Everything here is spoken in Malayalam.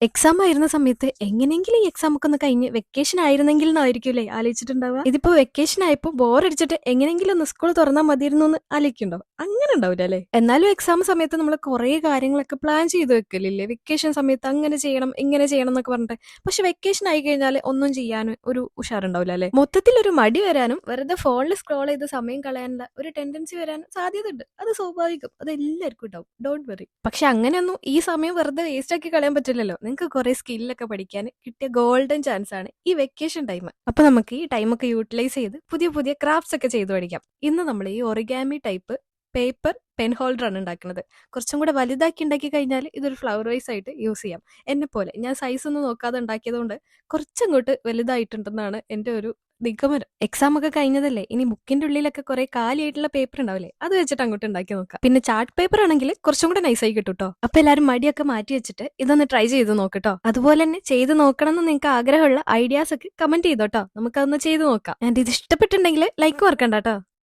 എക്സാം ആയിരുന്ന സമയത്ത് എങ്ങനെയെങ്കിലും ഈ എക്സാം ഒക്കെ ഒന്ന് കഴിഞ്ഞ് വെക്കേഷൻ ആയിരുന്നെങ്കിൽ എന്നായിരിക്കുമല്ലേ ആലോചിച്ചിട്ടുണ്ടാവുക. ഇതിപ്പോ വെക്കേഷൻ ആയപ്പോ ബോറടിച്ചിട്ട് എങ്ങനെയെങ്കിലും ഒന്ന് സ്കൂൾ തുറന്നാൽ മതിയിരുന്നു എന്ന് ആലോചിക്കുന്നുണ്ടോ? അങ്ങനെ ഉണ്ടാവില്ല അല്ലേ? എന്നാലും എക്സാം സമയത്ത് നമ്മൾ കുറേ കാര്യങ്ങളൊക്കെ പ്ലാൻ ചെയ്ത് വെക്കലില്ലേ? വെക്കേഷൻ സമയത്ത് അങ്ങനെ ചെയ്യണം ഇങ്ങനെ ചെയ്യണം എന്നൊക്കെ പറഞ്ഞിട്ട്. പക്ഷെ വെക്കേഷൻ ആയി കഴിഞ്ഞാൽ ഒന്നും ചെയ്യാൻ ഒരു ഉഷാറുണ്ടാവില്ല അല്ലേ? മൊത്തത്തിൽ ഒരു മടി വരാനും വെറുതെ ഫോണിൽ സ്ക്രോൾ ചെയ്ത് സമയം കളയാനുള്ള ഒരു ടെൻഡൻസി വരാനും സാധ്യതയുണ്ട്. അത് സ്വാഭാവികം. അത് എല്ലാവർക്കും ഉണ്ടാവും. Don't worry. പക്ഷെ അങ്ങനെയൊന്നും ഈ സമയം വെറുതെ വേസ്റ്റ് ആക്കി കളയാൻ പറ്റില്ലല്ലോ. നിങ്ങൾക്ക് കുറെ സ്കില്ലൊക്കെ പഠിക്കാൻ കിട്ടിയ ഗോൾഡൻ ചാൻസ് ആണ് ഈ വെക്കേഷൻ ടൈം. അപ്പൊ നമുക്ക് ഈ ടൈമൊക്കെ യൂട്ടിലൈസ് ചെയ്ത് പുതിയ പുതിയ ക്രാഫ്റ്റ്സ് ഒക്കെ ചെയ്തു പഠിക്കാം. ഇന്ന് നമ്മൾ ഈ origami type paper pen holder ആണ് ഉണ്ടാക്കുന്നത്. കുറച്ചും കൂടെ വലുതാക്കി ഉണ്ടാക്കി കഴിഞ്ഞാൽ ഇതൊരു ഫ്ലവർ വൈസ് ആയിട്ട് യൂസ് ചെയ്യാം. എന്നെ പോലെ ഞാൻ സൈസ് ഒന്നും നോക്കാതെ ഉണ്ടാക്കിയതുകൊണ്ട് കുറച്ചങ്ങോട്ട് വലുതായിട്ടുണ്ടെന്നാണ് എൻ്റെ ഒരു നിഗമനം. എക്സാം ഒക്കെ കഴിഞ്ഞതല്ലേ, ഇനി ബുക്കിന്റെ ഉള്ളിലൊക്കെ കുറെ കാലിയായിട്ടുള്ള പേപ്പർ ഉണ്ടാവില്ലേ, അത് വെച്ചിട്ട് അങ്ങോട്ട് ഉണ്ടാക്കി നോക്കാം. പിന്നെ ചാർട്ട് പേപ്പർ ആണെങ്കിൽ കുറച്ചും കൂടെ നൈസായി കിട്ടും കേട്ടോ. അപ്പൊ എല്ലാവരും മടിയൊക്കെ മാറ്റി വെച്ചിട്ട് ഇതൊന്ന് ട്രൈ ചെയ്ത് നോക്കട്ടോ. അതുപോലെ തന്നെ ചെയ്ത് നോക്കണം എന്ന് നിങ്ങൾക്ക് ആഗ്രഹമുള്ള ഐഡിയാസ് ഒക്കെ കമന്റ് ചെയ്തോട്ടോ. നമുക്കതൊന്ന് ചെയ്ത് നോക്കാം. ആൻഡ് ഇത് ഇഷ്ടപ്പെട്ടിട്ടുണ്ടെങ്കിൽ ലൈക്ക് മറക്കണ്ട കേട്ടോ.